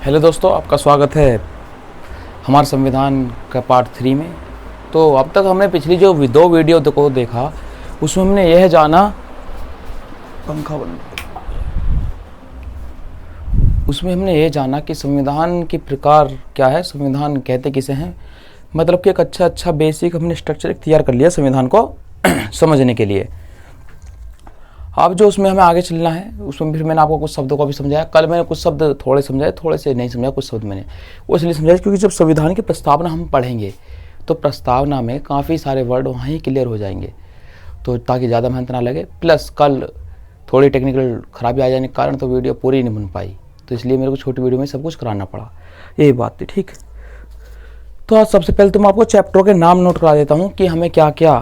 Hello दोस्तों, आपका स्वागत है हमारे संविधान का पार्ट 3 में। तो अब तक हमने पिछली जो दो वीडियो को देखा, उसमें हमने यह जाना पंखा बंद उसमें हमने ये जाना कि संविधान के प्रकार क्या है, संविधान कहते किसे हैं, मतलब कि एक अच्छा बेसिक हमने स्ट्रक्चर तैयार कर लिया संविधान को समझने के लिए। अब जो उसमें हमें आगे चलना है, उसमें फिर मैंने आपको कुछ शब्दों को भी समझाया। कल मैंने कुछ शब्द थोड़े समझाए, थोड़े से नहीं समझाया, कुछ शब्द मैंने वो इसलिए समझाया क्योंकि जब संविधान की प्रस्तावना हम पढ़ेंगे तो प्रस्तावना में काफ़ी सारे वर्ड वहाँ ही क्लियर हो जाएंगे, तो ताकि ज़्यादा मेहनत ना लगे। प्लस कल थोड़ी टेक्निकल खराबी आ जाने के कारण तो वीडियो पूरी नहीं बन पाई, तो इसलिए मेरे को छोटी वीडियो में सब कुछ कराना पड़ा। यही बात थी, ठीक। तो आज सबसे पहले तो मैं आपको चैप्टरों के नाम नोट करा देता हूँ कि हमें क्या क्या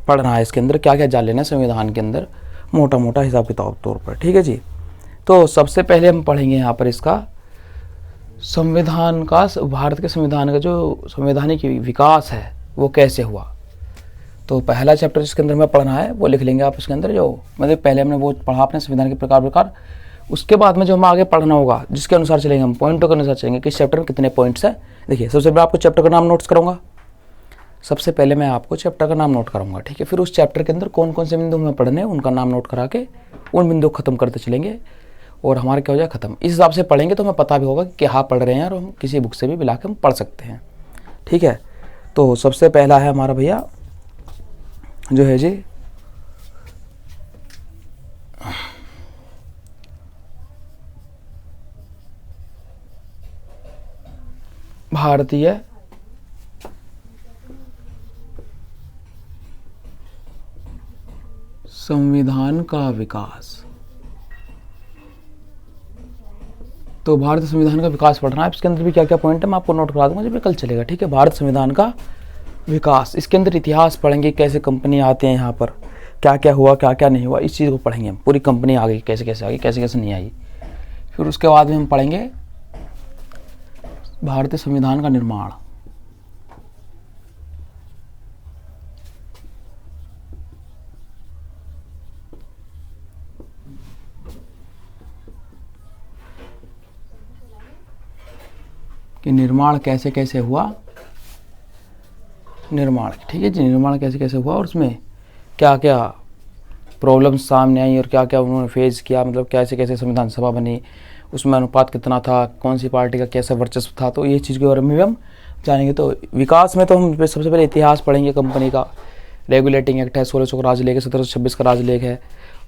पढ़ना है, इसके अंदर क्या क्या जान लेना है संविधान के अंदर, मोटा मोटा हिसाब किताब तौर पर, ठीक है जी। तो सबसे पहले हम पढ़ेंगे यहाँ पर इसका संविधान का, भारत के संविधान का जो संवैधानिक विकास है वो कैसे हुआ। तो पहला चैप्टर जिसके अंदर में पढ़ना है वो लिख लेंगे आप इसके अंदर, जो मतलब पहले हमने वो पढ़ा अपने संविधान के प्रकार। उसके बाद में जो हमें आगे पढ़ना होगा जिसके अनुसार चलेंगे, हम पॉइंटों के अनुसार चलेंगे, किस चैप्टर में कितने पॉइंट्स हैं। देखिए, सबसे पहले आपको चैप्टर का नाम नोट्स करूँगा। सबसे पहले मैं आपको चैप्टर का नाम नोट कराऊंगा, ठीक है। फिर उस चैप्टर के अंदर कौन कौन से बिंदु हमें पढ़ने हैं उनका नाम नोट करा के उन बिंदु को खत्म करते चलेंगे और हमारा क्या हो जाए खत्म। इस हिसाब से पढ़ेंगे तो हमें पता भी होगा कि हाँ पढ़ रहे हैं, और हम किसी बुक से भी मिला के हम पढ़ सकते हैं, ठीक है। तो सबसे पहला है हमारा भैया जो है जी भारतीय संविधान का विकास। तो भारतीय संविधान का विकास पढ़ना है। इसके अंदर भी क्या क्या पॉइंट है मैं आपको नोट करा दूंगा जब भी कल चलेगा, ठीक है। भारत संविधान का विकास, इसके अंदर इतिहास पढ़ेंगे, कैसे कंपनी आते हैं यहाँ पर, क्या क्या हुआ क्या क्या नहीं हुआ, इस चीज़ को पढ़ेंगे हम। पूरी कंपनी आ गई, कैसे कैसे आ गई, कैसे कैसे नहीं आई। फिर उसके बाद में हम पढ़ेंगे भारतीय संविधान का निर्माण। कि निर्माण कैसे कैसे हुआ, निर्माण, ठीक है जी, निर्माण कैसे कैसे हुआ और उसमें क्या क्या प्रॉब्लम्स सामने आई और क्या क्या उन्होंने फेस किया, मतलब कैसे कैसे संविधान सभा बनी, उसमें अनुपात कितना था, कौन सी पार्टी का कैसा वर्चस्व था। तो ये चीज़ के बारे में भी हम जानेंगे। तो विकास में तो हम सबसे पहले इतिहास पढ़ेंगे कंपनी का। रेगुलेटिंग एक्ट है 1600 का राजलेख है, 1726 का राजलेख है,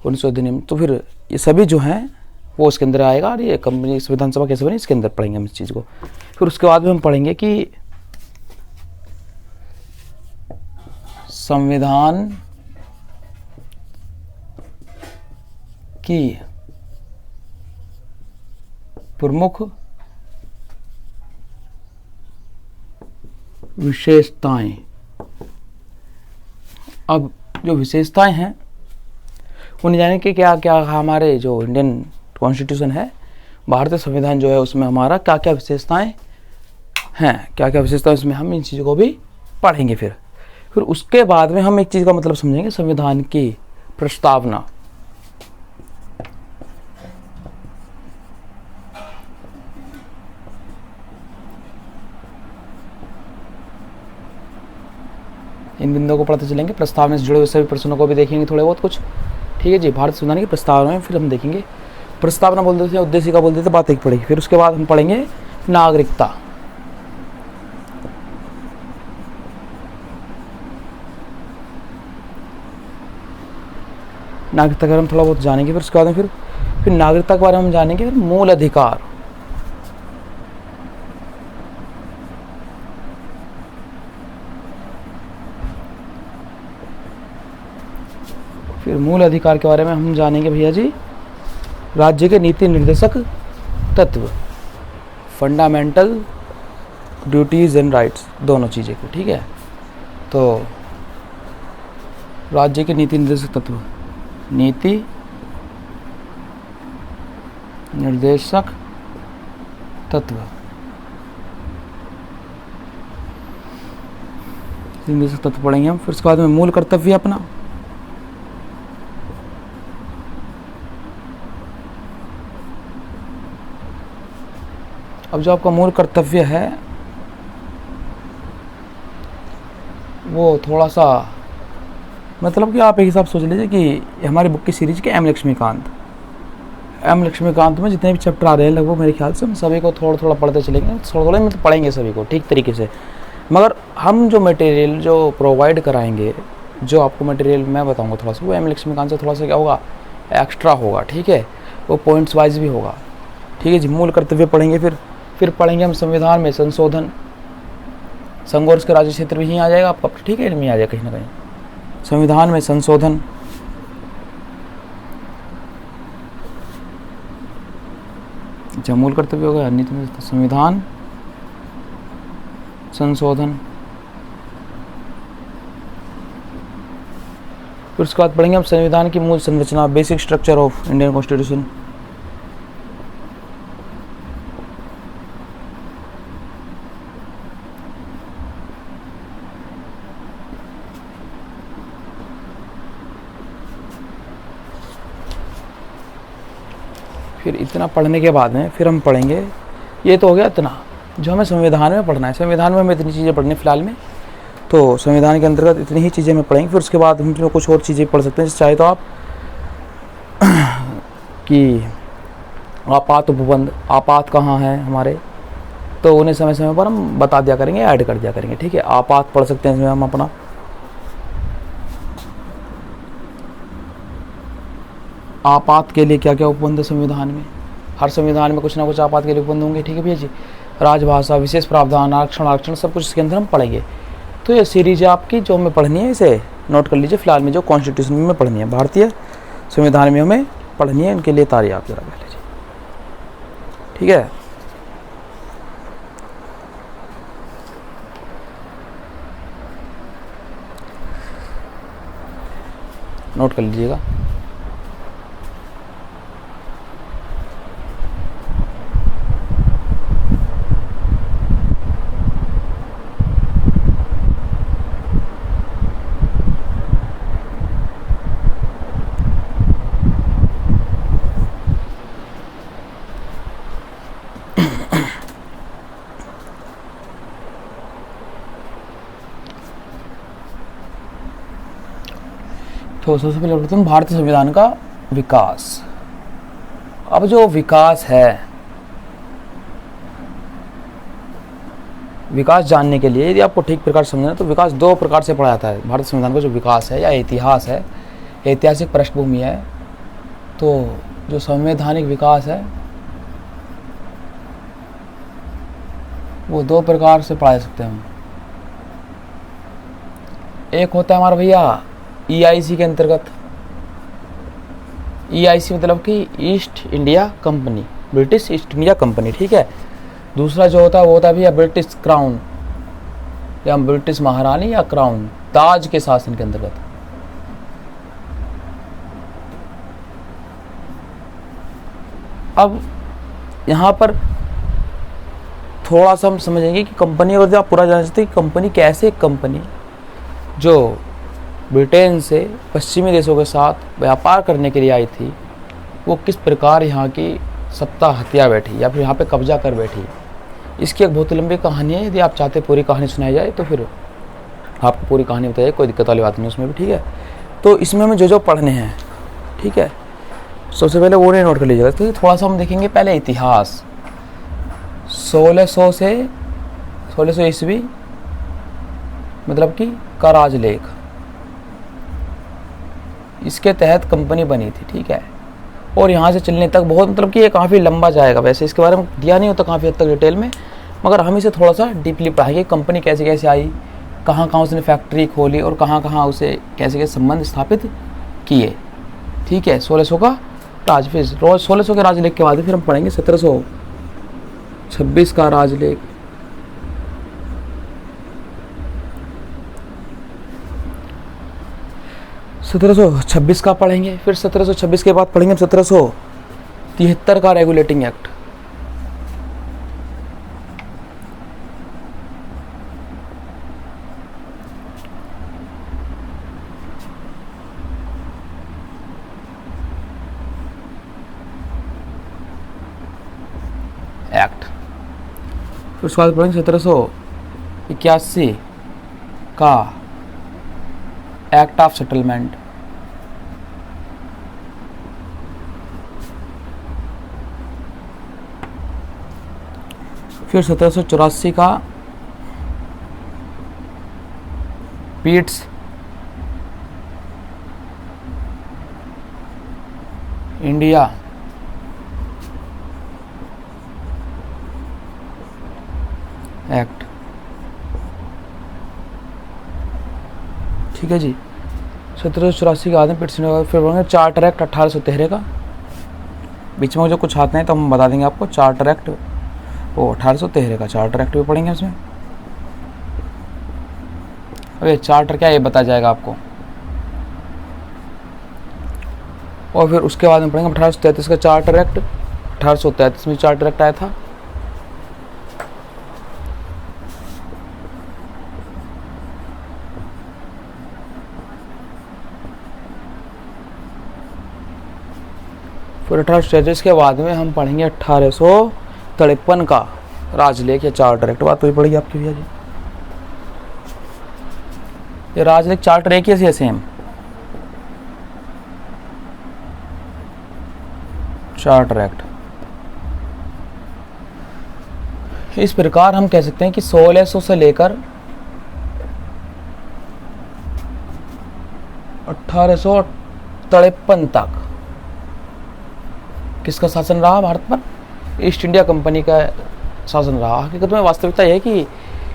1900 अधिनियम। तो फिर ये सभी जो हैं वो इसके अंदर आएगा, और ये कंपनी संविधान सभा कैसे बनी इसके अंदर पढ़ेंगे हम इस चीज़ को। फिर उसके बाद में हम पढ़ेंगे कि संविधान की प्रमुख विशेषताएं। अब जो विशेषताएं हैं उन्हें जाने के क्या क्या हमारे जो इंडियन कॉन्स्टिट्यूशन है, भारतीय संविधान जो है उसमें हमारा क्या क्या विशेषताएं हैं, क्या क्या विशेषताएं उसमें, हम इन चीज़ों को भी पढ़ेंगे। फिर उसके बाद में हम एक चीज़ का मतलब समझेंगे, संविधान की प्रस्तावना। इन बिंदुओं को पढ़ते चलेंगे। प्रस्तावना से जुड़े हुए सभी प्रश्नों को भी देखेंगे थोड़े बहुत कुछ, ठीक है जी। भारत संविधान की प्रस्तावना में फिर हम देखेंगे, प्रस्तावना बोल देते थे, उद्देश्य का बोल देते, बात एक पढ़ेगी। फिर उसके बाद हम पढ़ेंगे नागरिकता। नागरिकता के बारे में थोड़ा बहुत जानेंगे। फिर उसके बाद में फिर नागरिकता के बारे में हम जानेंगे। फिर मूल अधिकार, फिर मूल अधिकार के बारे में हम जानेंगे भैया जी राज्य के नीति निर्देशक तत्व, फंडामेंटल ड्यूटीज एंड राइट्स, दोनों चीज़ें को, ठीक है। तो राज्य के नीति निर्देशक तत्व, नीति निर्देशक तत्व, निर्देशक तत्व पढ़ेंगे हम। फिर उसके बाद में मूल कर्तव्य अपना, अब जो आपका मूल कर्तव्य है वो थोड़ा सा, मतलब कि आप एक हिसाब सोच लीजिए कि हमारी बुक की सीरीज के एम लक्ष्मीकांत में जितने भी चैप्टर आ रहे हैं लगभग मेरे ख्याल से हम सभी को थोड़ा थोड़ा पढ़ते चलेंगे, थोड़ा थोड़ा मतलब पढ़ेंगे सभी को ठीक तरीके से। मगर हम जो मटेरियल जो प्रोवाइड कराएंगे, जो आपको मटेरियल मैं बताऊंगा थोड़ा सा, वो एम लक्ष्मीकांत से थोड़ा सा क्या होगा, एक्स्ट्रा होगा, ठीक है, वो पॉइंट्स वाइज भी होगा, ठीक है जी। मूल कर्तव्य पढ़ेंगे, फिर पढ़ेंगे हम संविधान में संशोधन, संघ और उसके राज्य क्षेत्र भी यहीं आ जाएगा आपका, ठीक है, इनमें आ जाएगा कहीं ना कहीं, संविधान में संशोधन, अच्छा मूल कर्तव्य होगा, नहीं तो संविधान संशोधन। फिर उसके बाद पढ़ेंगे हम संविधान की मूल संरचना, basic structure of Indian constitution. फिर इतना पढ़ने के बाद में फिर हम पढ़ेंगे, ये तो हो गया इतना जो हमें संविधान में पढ़ना है। संविधान में हमें इतनी चीज़ें पढ़नी फिलहाल में, तो संविधान के अंतर्गत इतनी ही चीज़ें हमें पढ़ेंगे। फिर उसके बाद हम जो कुछ और चीज़ें पढ़ सकते हैं, चाहे तो आप कि आपात उपबंध, आपात कहाँ है हमारे, तो उन्हें समय समय पर हम बता दिया करेंगे, ऐड कर दिया करेंगे, ठीक है। आपात पढ़ सकते हैं इसमें हम अपना, आपात के लिए क्या क्या उपबंध है संविधान में, हर संविधान में कुछ ना कुछ आपात के लिए उपबंध होंगे, ठीक है भैया जी। राजभाषा, विशेष प्रावधान, आरक्षण सब कुछ इसके अंदर हम पढ़ेंगे। तो ये सीरीज है आपकी जो हमें पढ़नी है, इसे नोट कर लीजिए। फिलहाल में जो कॉन्स्टिट्यूशन में पढ़नी है, भारतीय संविधान में हमें पढ़नी है, इनके लिए तारीफ आप जरा कह लीजिए, ठीक है। नोट कर लीजिएगा। तो सबसे पहले प्रथम भारतीय संविधान का विकास। अब जो विकास है, विकास जानने के लिए यदि आपको ठीक प्रकार से समझना है तो विकास दो प्रकार से पढ़ा जाता है। भारतीय संविधान का जो विकास है या इतिहास है, ऐतिहासिक पृष्ठभूमि है, तो जो संवैधानिक विकास है वो दो प्रकार से पढ़ा सकते हैं हम। एक होता है हमारा भैया EIC के अंतर्गत, EIC मतलब कि east India company, British east India company, ठीक है। दूसरा जो होता है वो होता है भैया ब्रिटिश क्राउन या ब्रिटिश महारानी या क्राउन, ताज के शासन के अंतर्गत। अब यहाँ पर थोड़ा सा हम समझेंगे कि कंपनी, अगर आप पूरा जान सकते हैं कि कंपनी कैसे, कंपनी जो ब्रिटेन से पश्चिमी देशों के साथ व्यापार करने के लिए आई थी, वो किस प्रकार यहाँ की सत्ता हथिया बैठी या फिर यहाँ पे कब्जा कर बैठी। इसकी एक बहुत लंबी कहानी है, यदि आप चाहते पूरी कहानी सुनाई जाए तो फिर आपको पूरी कहानी बताइए, कोई दिक्कत वाली बात नहीं उसमें भी, ठीक है। तो इसमें हमें जो जो पढ़ने हैं, ठीक है, सबसे पहले वो नोट कर लीजिएगा। तो थोड़ा सा हम देखेंगे पहले इतिहास, 1600 से 1600 ईस्वी मतलब कि का राजलेख, इसके तहत कंपनी बनी थी, ठीक है। और यहाँ से चलने तक बहुत, मतलब कि ये काफ़ी लंबा जाएगा, वैसे इसके बारे में दिया नहीं होता काफ़ी हद तक डिटेल में, मगर हम इसे थोड़ा सा डीपली पढ़ाएंगे। कंपनी कैसे कैसे आई, कहाँ कहाँ उसने फैक्ट्री खोली और कहाँ कहाँ उसे कैसे कैसे संबंध स्थापित किए, ठीक है। 1600 का राज, फिर 1600 के राजलेख के बाद फिर हम पढ़ेंगे 1726 का राजलेख, 1726 का पढ़ेंगे। फिर 1726 के बाद पढ़ेंगे 1773 का रेगुलेटिंग एक्ट, एक्ट फिर उसके बाद पढ़ेंगे 1781 का एक्ट ऑफ सेटलमेंट। फिर 1784 का पीट्स इंडिया एक्ट। ठीक है जी। 1784 का आदमी पीट्स इंडिया। फिर बोलेंगे चार्टर एक्ट 1813 का। बीच में जो कुछ आते हैं तो हम बता देंगे आपको। चार्टर एक्ट 1813 का चार्टर एक्ट भी पढ़ेंगे इसमें। अरे चार्टर क्या, ये बताया जाएगा आपको। और फिर उसके बाद में पढ़ेंगे 1833 का चार्टर एक्ट। 1833 में चार्टर एक्ट आया था। फिर 1833 के बाद में हम पढ़ेंगे 1853 का राजलेख या चार्टर एक्ट। बात तो ही पड़ेगी आपकी भैया जी। ये राजलेख चार्टर एक ही है सेम। चार्टर एक्ट इस प्रकार हम कह सकते हैं कि 1600 से लेकर 1853 तक किसका शासन रहा भारत पर? ईस्ट इंडिया कंपनी का शासन रहा। हकीकत में वास्तविकता यह है कि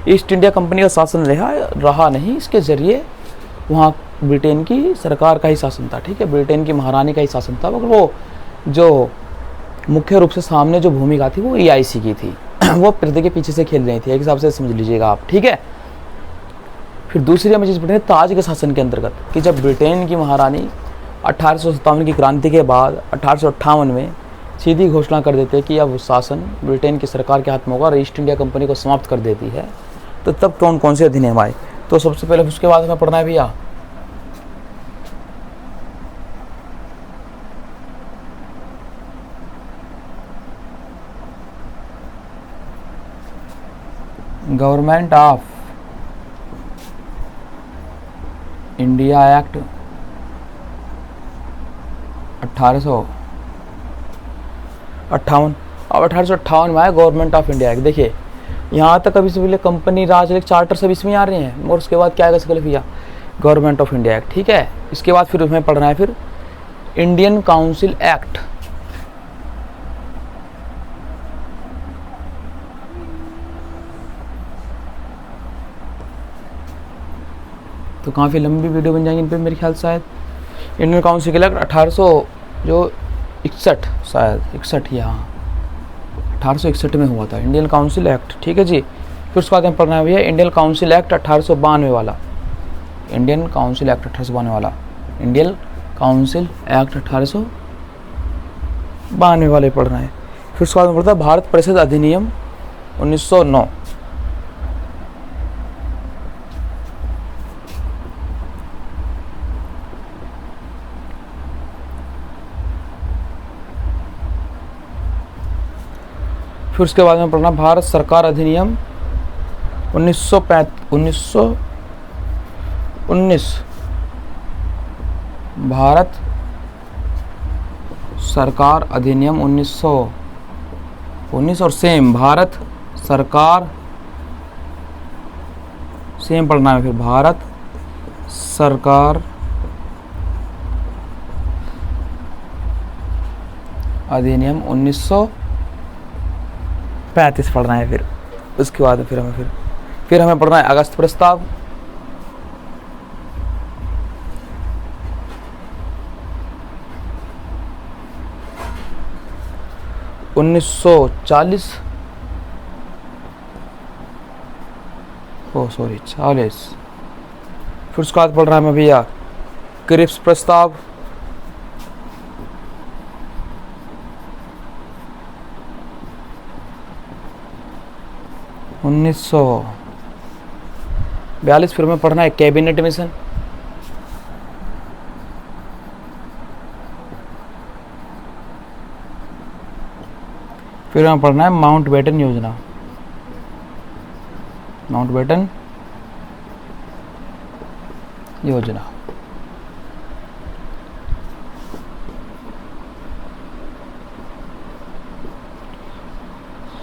ईस्ट इंडिया कंपनी का शासन रहा नहीं, इसके जरिए वहाँ ब्रिटेन की सरकार का ही शासन था। ठीक है, ब्रिटेन की महारानी का ही शासन था, मगर वो जो मुख्य रूप से सामने जो भूमिका थी वो EIC की थी। वो पर्दे के पीछे से खेल रही थी, एक हिसाब से समझ लीजिएगा आप। ठीक है। फिर दूसरी हमें चीज़ पढ़ेंगे ताज के शासन के अंतर्गत, कि जब ब्रिटेन की महारानी 1857 की क्रांति के बाद 1858 में सीधी घोषणा कर देते हैं कि अब शासन ब्रिटेन की सरकार के हाथ में होगा और ईस्ट इंडिया कंपनी को समाप्त कर देती है, तो तब कौन कौन से अधिनियम आए? तो सबसे पहले उसके बाद हमें पढ़ना है भैया गवर्नमेंट ऑफ इंडिया एक्ट 1858। अब 1858 में आया गवर्नमेंट ऑफ इंडिया एक्ट। देखिए यहाँ तक अभी से पहले कंपनी राज चार्टर सब इसमें आ रहे हैं, और उसके बाद क्या आएगा सकल भैया? Government of India act. ठीक है। इसके बाद फिर उसमें पढ़ना है फिर इंडियन काउंसिल एक्ट। तो काफ़ी लंबी वीडियो बन जाएंगी इन पर मेरे ख्याल शायद। इंडियन काउंसिल एक्ट 1861 शायद 61 यहाँ 1861 में हुआ था इंडियन काउंसिल एक्ट। ठीक है जी। फिर उसके बाद में पढ़ना है भैया इंडियन काउंसिल एक्ट 1892 वाला। इंडियन काउंसिल एक्ट 1892 वाला। इंडियन काउंसिल एक्ट 1892 वाले पढ़ना है। फिर उसके बाद में पढ़ता है भारत परिषद अधिनियम 1909। फिर उसके बाद में पढ़ना भारत सरकार अधिनियम 1919। भारत सरकार अधिनियम 1919 और सेम भारत सरकार सेम पढ़ना है। फिर भारत सरकार अधिनियम 1935 पढ़ना है। फिर उसके बाद फिर हमें पढ़ना है अगस्त प्रस्ताव। चालीस फिर उसके बाद पढ़ रहा है मैं भैया क्रिप्स प्रस्ताव। उन्नीस 1942 फिर हमें पढ़ना है कैबिनेट मिशन। फिर हमें पढ़ना है माउंटबेटन योजना। माउंटबेटन योजना।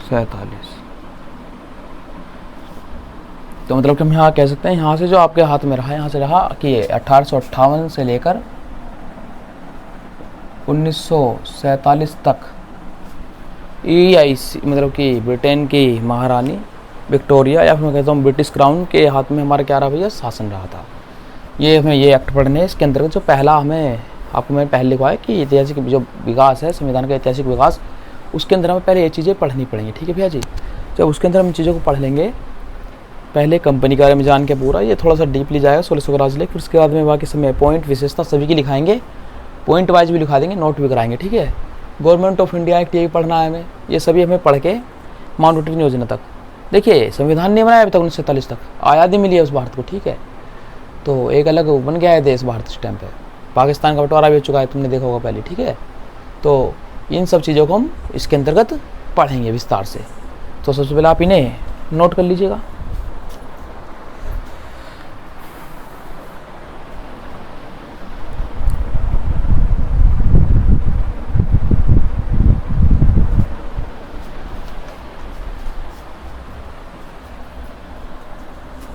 सैतालीस। तो मतलब कि हम यहाँ कह सकते हैं, यहाँ से जो आपके हाथ में रहा, यहाँ से रहा कि 1858 से लेकर 1947 तक EIC मतलब कि ब्रिटेन की महारानी विक्टोरिया, या फिर मैं कहता हूँ ब्रिटिश क्राउन के हाथ में हमारा क्या रहा भैया, शासन रहा था। ये हमें ये एक्ट पढ़ने, इसके अंतर्गत जो पहला हमें, आपको मैंने पहले लिखवा है कि ऐतिहासिक जो विकास है, संविधान का ऐतिहासिक विकास, उसके अंदर हमें पहले ये चीज़ें पढ़नी पड़ेंगी। ठीक है भैया जी। जब उसके अंदर हम चीज़ों को पढ़ लेंगे, पहले कंपनी के बारे में जान के पूरा, ये थोड़ा सा डीपली जाएगा 1600 का राजलेख, फिर उसके बाद में बाकी समय पॉइंट विशेषता सभी की लिखाएंगे, पॉइंट वाइज भी लिखा देंगे, नोट भी कराएंगे। ठीक है। गवर्नमेंट ऑफ इंडिया एक्ट यही पढ़ना है हमें, ये सभी हमें पढ़ के माउंटबेटन योजना तक। देखिए संविधान नहीं बनाया अभी तक, 1947 तक आज़ादी मिली है उस भारत को। ठीक है। तो एक अलग बन गया है देश भारत इस टाइम पे, पाकिस्तान का बंटवारा भी हो चुका है, तुमने देखा होगा पहले। ठीक है। तो इन सब चीज़ों को हम इसके अंतर्गत पढ़ेंगे विस्तार से। तो सबसे पहले आप इन्हें नोट कर लीजिएगा।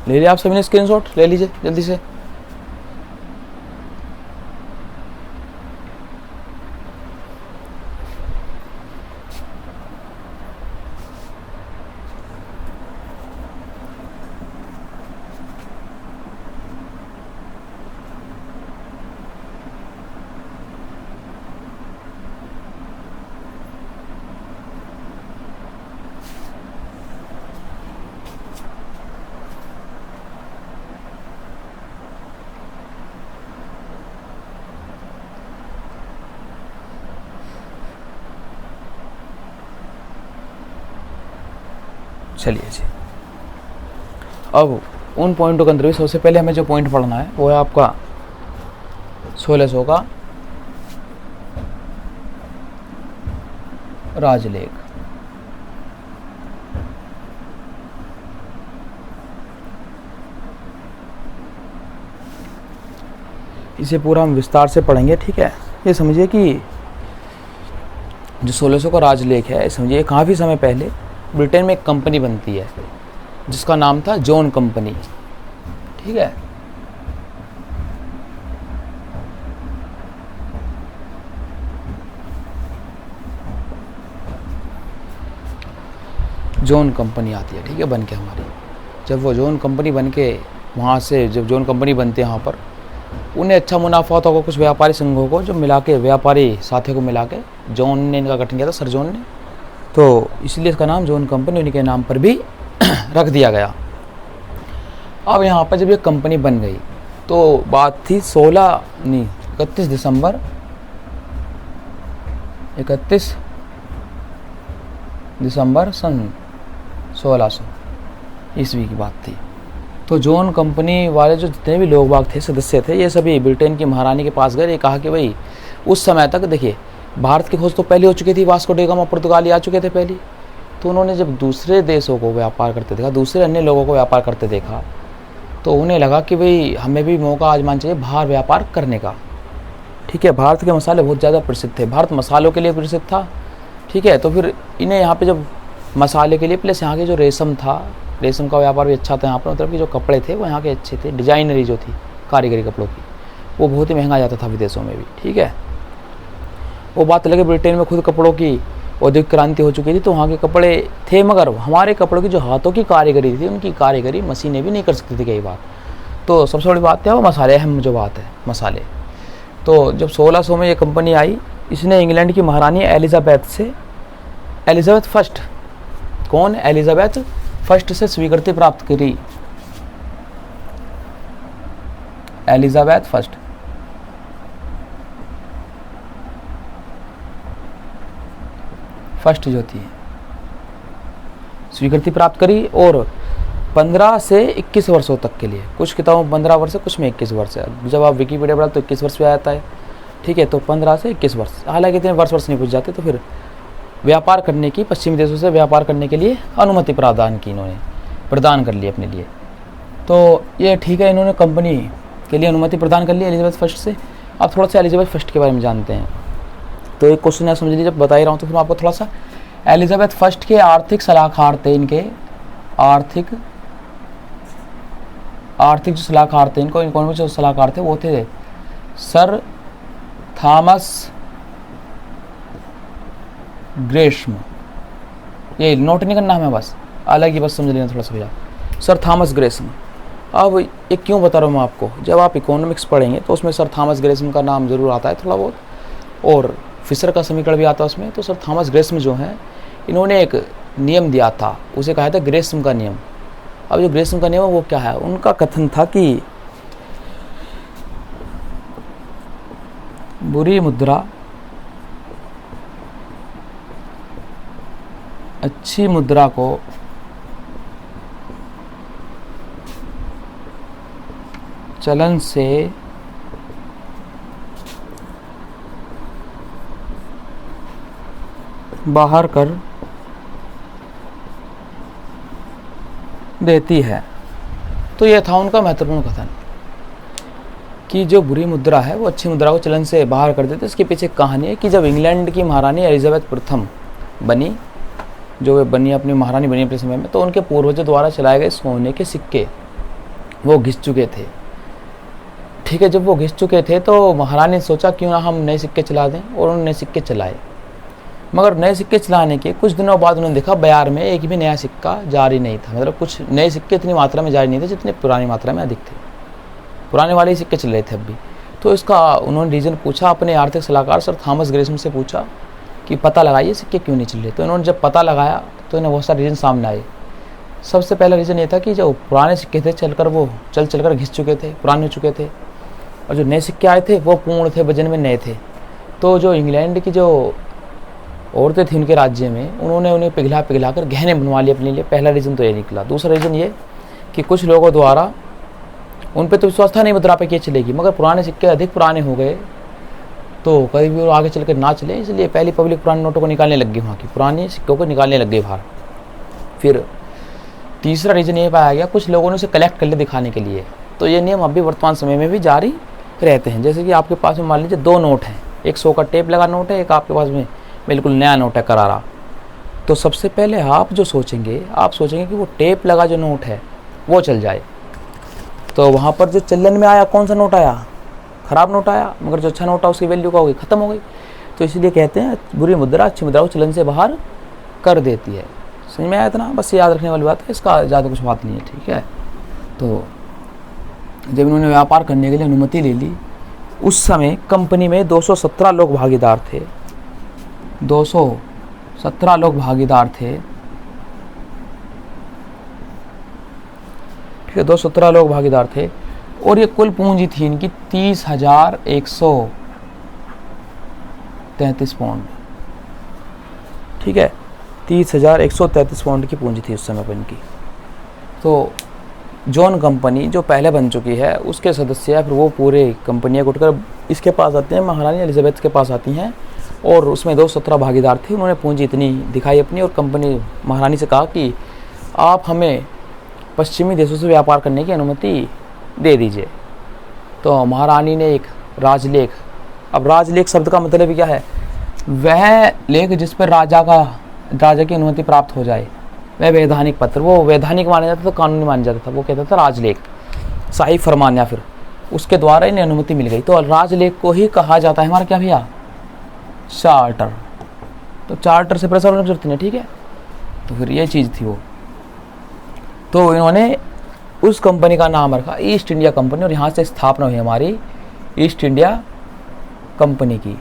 ले लिया आप सभी ने स्क्रीनशॉट, ले लीजिए जल्दी से। चलिए जी, अब उन पॉइंटों के अंदर भी सबसे पहले हमें जो पॉइंट पढ़ना है वो है आपका 1600 का राजलेख। इसे पूरा हम विस्तार से पढ़ेंगे। ठीक है। ये समझिए कि जो 1600 का राजलेख है, समझिए काफ़ी समय पहले ब्रिटेन में एक कंपनी बनती है जिसका नाम था जॉन कंपनी। ठीक है। जॉन कंपनी आती है। ठीक है। बन के हमारी, जब वो जॉन कंपनी बन के वहाँ से, जब जॉन कंपनी बनते हैं यहाँ पर, उन्हें अच्छा मुनाफा होता होगा कुछ व्यापारी संघों को जो मिला के, व्यापारी साथियों को मिला के जॉन ने इनका गठन किया था, सर जॉन ने। तो इसलिए इसका नाम जॉन कंपनी उन्हीं के नाम पर भी रख दिया गया। अब यहाँ पर जब ये कंपनी बन गई तो बात थी 31 दिसंबर 1600 ईस्वी की बात थी। तो जॉन कंपनी वाले जो जितने भी लोग बाग थे, सदस्य थे, ये सभी ब्रिटेन की महारानी के पास गए। ये कहा कि भाई उस समय तक देखिए भारत की खोज तो पहले हो चुकी थी, वास्को डी गामा पुर्तगाली आ चुके थे पहले। तो उन्होंने जब दूसरे देशों को व्यापार करते देखा, दूसरे अन्य लोगों को व्यापार करते देखा, तो उन्हें लगा कि भाई हमें भी मौका आजमाना चाहिए बाहर व्यापार करने का। ठीक है। भारत के मसाले बहुत ज़्यादा प्रसिद्ध थे, भारत मसालों के लिए प्रसिद्ध था। ठीक है। तो फिर इन्हें यहाँ पे जब मसाले के लिए, प्लस यहाँ के जो रेशम था, रेशम का व्यापार भी अच्छा था यहाँ पर, मतलब कि जो कपड़े थे वो यहाँ के अच्छे थे, डिजाइनरी जो थी कारीगरी कपड़ों की, वो बहुत ही महंगा जाता था विदेशों में भी। ठीक है। वो बात लगे ब्रिटेन में खुद कपड़ों की औद्योगिक क्रांति हो चुकी थी, तो वहाँ के कपड़े थे, मगर हमारे कपड़ों की जो हाथों की कारीगरी थी, उनकी कारीगरी मशीनें भी नहीं कर सकती थी कई बार। तो सबसे बड़ी बात है वो मसाले, अहम जो बात है मसाले। तो जब 1600 में ये कंपनी आई, इसने इंग्लैंड की महारानी एलिजाबेथ से, एलिजाबेथ फर्स्ट, कौन, एलिजाबेथ फर्स्ट से स्वीकृति प्राप्त करी। एलिजाबेथ फर्स्ट जो थी स्वीकृति प्राप्त करी, और 15 से 21 वर्षों तक के लिए, कुछ किताबों में 15 वर्ष है, कुछ में 21 वर्ष है। जब आप विकीपीडिया पढ़ा तो 21 वर्ष पे आता है। ठीक है। तो 15 से 21 वर्ष, हालांकि इतने वर्ष नहीं पूछ जाते। तो फिर व्यापार करने की, पश्चिमी देशों से व्यापार करने के लिए अनुमति प्रदान की इन्होंने। प्रदान कर ली अपने लिए। तो ये ठीक है, इन्होंने कंपनी के लिए अनुमति प्रदान कर ली एलिजाबेथ फर्स्ट से। अब थोड़ा सा एलिजाबेथ फर्स्ट के बारे में जानते हैं। तो एक क्वेश्चन है, समझ लीजिए, जब बता ही रहा हूँ तो फिर आपको थोड़ा सा, एलिजाबेथ फर्स्ट के आर्थिक सलाहकार थे, इनके आर्थिक जो सलाहकार थे, इनको जो सलाहकार थे वो थे सर थॉमस ग्रेशम। ये नोट नहीं करना हमें, बस अलग ही बस समझ लेना थोड़ा सा भैया, सर थॉमस ग्रेशम। अब ये क्यों बता रहा हूँ मैं आपको, जब आप इकोनॉमिक्स पढ़ेंगे तो उसमें सर थॉमस ग्रेशम का नाम जरूर आता है थोड़ा बहुत, और फिशर का समीकरण भी आता है उसमें। तो सर थॉमस ग्रेशम जो हैं, इन्होंने एक नियम दिया था, उसे कहा था ग्रेशम का नियम। अब जो ग्रेशम का नियम है वो क्या है, उनका कथन था कि बुरी मुद्रा अच्छी मुद्रा को चलन से बाहर कर देती है। तो यह था उनका महत्वपूर्ण कथन कि जो बुरी मुद्रा है वो अच्छी मुद्रा को चलन से बाहर कर देती है। इसके पीछे कहानी है कि जब इंग्लैंड की महारानी एलिजाबेथ प्रथम बनी, जो वे बनी, अपनी महारानी बनी अपने समय में, तो उनके पूर्वजों द्वारा चलाए गए सोने के सिक्के वो घिस चुके थे। ठीक है, जब वो घिस चुके थे तो महारानी ने सोचा क्यों ना हम नए सिक्के चला दें, और उन्होंने नए सिक्के चलाए। मगर नए सिक्के चलाने के कुछ दिनों बाद उन्होंने देखा बाजार में एक भी नया सिक्का जारी नहीं था। मतलब कुछ नए सिक्के इतनी मात्रा में जारी नहीं थे जितने पुरानी मात्रा में अधिक थे, पुराने वाले ही सिक्के चल रहे थे अब भी। तो इसका उन्होंने रीज़न पूछा, अपने आर्थिक सलाहकार सर थॉमस ग्रेशम से पूछा कि पता लगाइए सिक्के क्यों नहीं चल रहे। तो इन्होंने जब पता लगाया तो इन्हें बहुत सारे रीज़न सामने आए। सबसे पहला रीज़न ये था कि जो पुराने सिक्के थे चलकर वो चलकर घिस चुके थे, पुराने हो चुके थे, और जो नए सिक्के आए थे वो पूर्ण थे, वजन में नए थे। तो जो इंग्लैंड की जो औरतें थी उनके राज्य में, उन्होंने उन्हें पिघला कर गहने बनवा लिए अपने लिए। पहला रीज़न तो ये निकला। दूसरा रीज़न ये कि कुछ लोगों द्वारा उन पर तो विश्वास था नहीं मुद्रा पे क्या चलेगी, मगर पुराने सिक्के अधिक पुराने हो गए तो कभी भी वो आगे चल कर ना चले, इसलिए पहली पब्लिक पुराने नोटों को निकालने लग गई, वहाँ की पुराने सिक्कों को निकालने लग गई बाहर। फिर तीसरा रीज़न ये पाया गया, कुछ लोगों ने उसे कलेक्ट कर ले दिखाने के लिए। तो ये नियम अभी वर्तमान समय में भी जारी रहते हैं। जैसे कि आपके पास में मान लीजिए 2 नोट हैं, एक 100 का टेप लगा नोट है, एक आपके पास में बिल्कुल नया नोट है करारा। तो सबसे पहले आप सोचेंगे कि वो टेप लगा जो नोट है वो चल जाए। तो वहाँ पर जो चलन में आया कौन सा नोट आया, ख़राब नोट आया, मगर जो अच्छा नोट है उसकी वैल्यू क्या होगी, ख़त्म हो गई। तो इसलिए कहते हैं बुरी मुद्रा अच्छी मुद्रा को चलन से बाहर कर देती है। समझ में आया इतना, बस याद रखने वाली बात है, इसका ज़्यादा कुछ बात नहीं है। ठीक है, तो जब इन्होंने व्यापार करने के लिए अनुमति ले ली, उस समय कंपनी में 217 लोग भागीदार थे। 217 लोग भागीदार थे। ठीक है, 217 लोग भागीदार थे, और ये कुल पूंजी थी इनकी 30,133 पाउंड। ठीक है, 30,133 पाउंड की पूंजी थी उस समय पर इनकी। तो जॉन कंपनी जो पहले बन चुकी है उसके सदस्य फिर वो पूरे कंपनियाँ उठकर इसके पास आते हैं, महारानी एलिजाबेथ के पास आती हैं, और उसमें 217 भागीदार थे। उन्होंने पूंजी इतनी दिखाई अपनी, और कंपनी महारानी से कहा कि आप हमें पश्चिमी देशों से व्यापार करने की अनुमति दे दीजिए। तो महारानी ने एक राजलेख, अब राजलेख शब्द का मतलब क्या है, वह लेख जिस पर राजा की अनुमति प्राप्त हो जाए, वह वैधानिक पत्र, वो वैधानिक माना जाता था, कानूनी माना जाता था, वो कहता था राजलेख, शाही फरमान, या फिर उसके द्वारा इन्हें अनुमति मिल गई। तो राजलेख को ही कहा जाता है हमारा क्या भैया, चार्टर। तो चार्टर से प्रेशर होने की जरूरत नहीं। ठीक है, तो फिर ये चीज़ थी वो। तो इन्होंने उस कंपनी का नाम रखा ईस्ट इंडिया कंपनी, और यहाँ से स्थापना हुई हमारी ईस्ट इंडिया कंपनी की।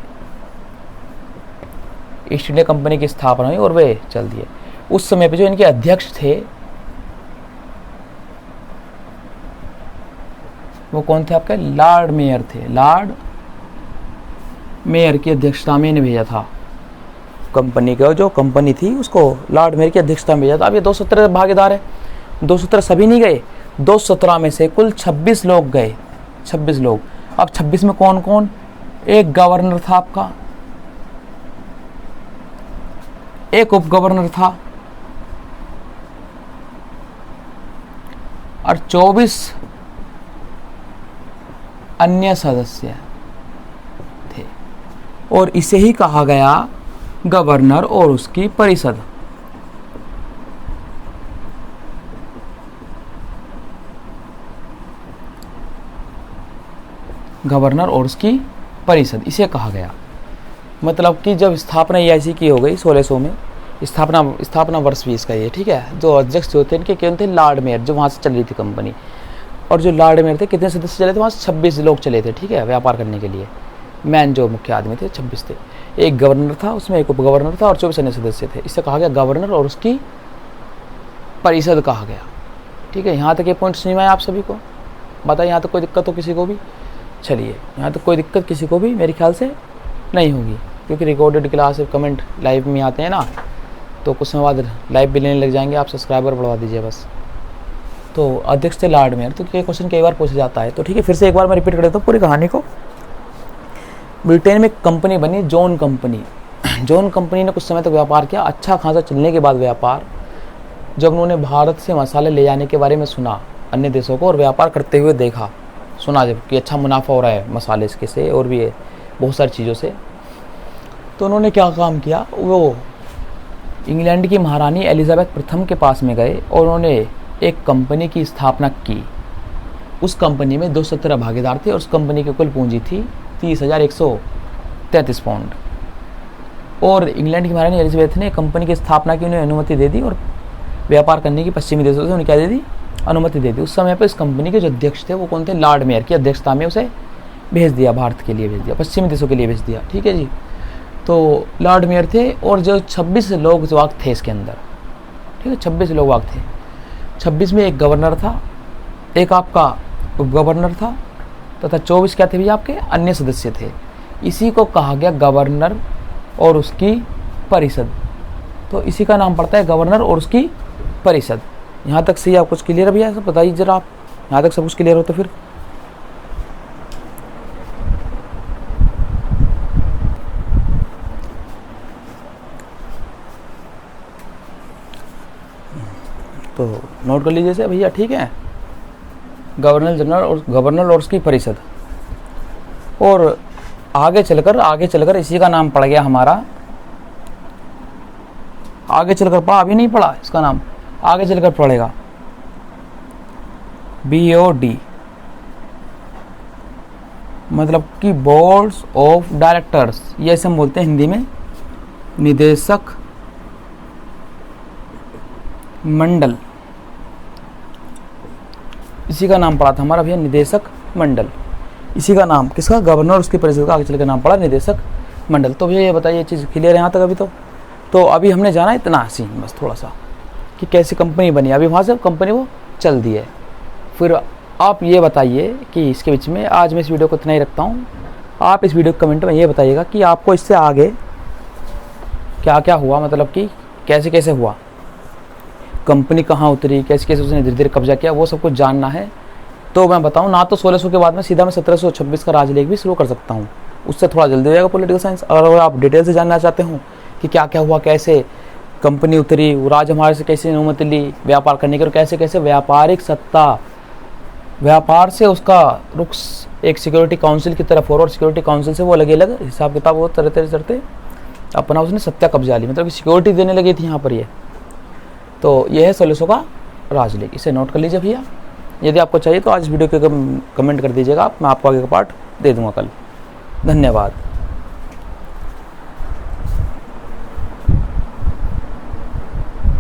ईस्ट इंडिया कंपनी की स्थापना हुई और वे चल दिए। उस समय पे जो इनके अध्यक्ष थे वो कौन थे आपके, लॉर्ड मेयर थे। लॉर्ड मेयर की अध्यक्षता में इन्हें भेजा था कंपनी का, जो कंपनी थी उसको लॉर्ड मेयर की अध्यक्षता में भेजा था। अब ये 217 भागीदार है, 217 सभी नहीं गए, 217 में से कुल 26 लोग गए, 26 लोग। अब 26 में कौन कौन, एक गवर्नर था आपका, एक उप गवर्नर था, और 24 अन्य सदस्य थे, और इसे ही कहा गया गवर्नर और उसकी परिषद। गवर्नर और उसकी परिषद इसे कहा गया। मतलब कि जब स्थापना EIC की हो गई 1600 में, स्थापना वर्ष भी इसका ये, ठीक है। जो अध्यक्ष जो थे इनके कौन थे? लॉर्ड मेयर, जो वहाँ से चल रही थी कंपनी। और जो लॉर्ड मेयर थे, कितने सदस्य चले थे वहाँ से? 26 लोग चले थे, ठीक है, व्यापार करने के लिए। मैन जो मुख्य आदमी थे 26 थे। एक गवर्नर था, उसमें एक उप गवर्नर था और 24 अन्य सदस्य थे। इससे कहा गया गवर्नर और उसकी परिषद कहा गया, ठीक है। यहाँ तक ये पॉइंट समझ में आया आप सभी को? बताइए, यहाँ तक कोई दिक्कत हो किसी को भी? चलिए, यहाँ तक कोई दिक्कत किसी को भी मेरे ख्याल से नहीं होगी, क्योंकि रिकॉर्डेड क्लास कमेंट लाइव में आते हैं ना, तो कुछ समय बाद लाइव भी लेने लग जाएंगे। आप सब्सक्राइबर बढ़वा दीजिए बस। तो अध्यक्ष थे लॉर्ड मेयर। तो ये क्वेश्चन कई बार पूछा जाता है, तो ठीक है, फिर से एक बार मैं रिपीट कर देता हूँ पूरी कहानी को। ब्रिटेन में एक कंपनी बनी, जॉन कंपनी। जॉन कंपनी ने कुछ समय तक व्यापार किया। अच्छा खासा चलने के बाद व्यापार, जब उन्होंने भारत से मसाले ले जाने के बारे में सुना अन्य देशों को, और व्यापार करते हुए देखा, सुना जब कि अच्छा मुनाफा हो रहा है मसाले इसके से और भी बहुत सारी चीज़ों से, तो उन्होंने क्या काम किया, वो इंग्लैंड की महारानी एलिजाबेथ प्रथम के पास में गए और उन्होंने एक कंपनी की स्थापना की। उस कंपनी में 217 भागीदार थे और उस कंपनी की कुल पूंजी थी 30,133 पाउंड। और इंग्लैंड की महारानी एलिजाबेथ ने कंपनी की स्थापना की, उन्हें अनुमति दे दी और व्यापार करने की पश्चिमी देशों से उन्हें क्या दे दी? अनुमति दे दी। उस समय पर इस कंपनी के जो अध्यक्ष थे वो कौन थे? लॉर्ड मेयर की अध्यक्षता में उसे भेज दिया, भारत के लिए भेज दिया, पश्चिमी देशों के लिए भेज दिया, ठीक है जी। तो लॉर्ड मेयर थे और जो 26 लोग जो थे इसके अंदर, ठीक है, 26 लोग थे। 26 में एक गवर्नर था, एक आपका उप गवर्नर था, तथा 24 क्या थे भैया? आपके अन्य सदस्य थे। इसी को कहा गया गवर्नर और उसकी परिषद। तो इसी का नाम पड़ता है गवर्नर और उसकी परिषद। यहाँ तक सही आप कुछ क्लियर है भैया? सब बताइए जरा आप, यहाँ तक सब कुछ क्लियर हो तो फिर तो नोट कर लीजिए से भैया, ठीक है। गवर्नर और उसकी परिषद। और आगे चलकर इसी का नाम पड़ गया हमारा, आगे चलकर पढ़ा, अभी नहीं पढ़ा इसका नाम, आगे चलकर पढ़ेगा BOD, मतलब कि बोर्ड्स ऑफ डायरेक्टर्स, ये ऐसे हम बोलते हैं हिंदी में, निदेशक मंडल। इसी का नाम पड़ा था हमारा भैया, निदेशक मंडल। इसी का नाम किसका? गवर्नर उसकी परिषद का आगे चल के नाम पड़ा निदेशक मंडल। तो भैया ये बताइए, ये चीज़ क्लियर है यहाँ तक अभी? तो अभी हमने जाना इतना सी बस थोड़ा सा कि कैसी कंपनी बनी। अभी वहाँ से कंपनी वो चल दी है। फिर आप ये बताइए कि इसके बीच में आज मैं इस वीडियो को इतना ही रखता हूँ। आप इस वीडियो के कमेंट में ये बताइएगा कि आपको इससे आगे क्या क्या हुआ, मतलब कि कैसे कैसे हुआ, कंपनी कहाँ उतरी, कैसे कैसे उसने धीरे धीरे कब्जा किया, वो सब कुछ जानना है। तो मैं बताऊँ ना, तो 1600 के बाद में सीधा मैं 1726 का राजलेख भी शुरू कर सकता हूँ, उससे थोड़ा जल्दी हो जाएगा पॉलिटिकल साइंस। अगर आप डिटेल से जानना चाहते हो कि क्या क्या हुआ, कैसे कंपनी उतरी, राज हमारे से कैसे अनुमति ली व्यापार करने की, और कैसे कैसे व्यापारिक सत्ता व्यापार से उसका रुख एक सिक्योरिटी काउंसिल की तरफ और सिक्योरिटी काउंसिल से वो अलग अलग हिसाब किताब वो चलते अपना उसने सत्ता कब्जा ली, मतलब सिक्योरिटी देने लगी थी यहाँ पर ये। तो यह है 1600 का राजलेख, इसे नोट कर लीजिए भैया। यदि आपको चाहिए तो आज वीडियो के कमेंट कर दीजिएगा आप, मैं आपको आगे का पार्ट दे दूँगा कल। धन्यवाद।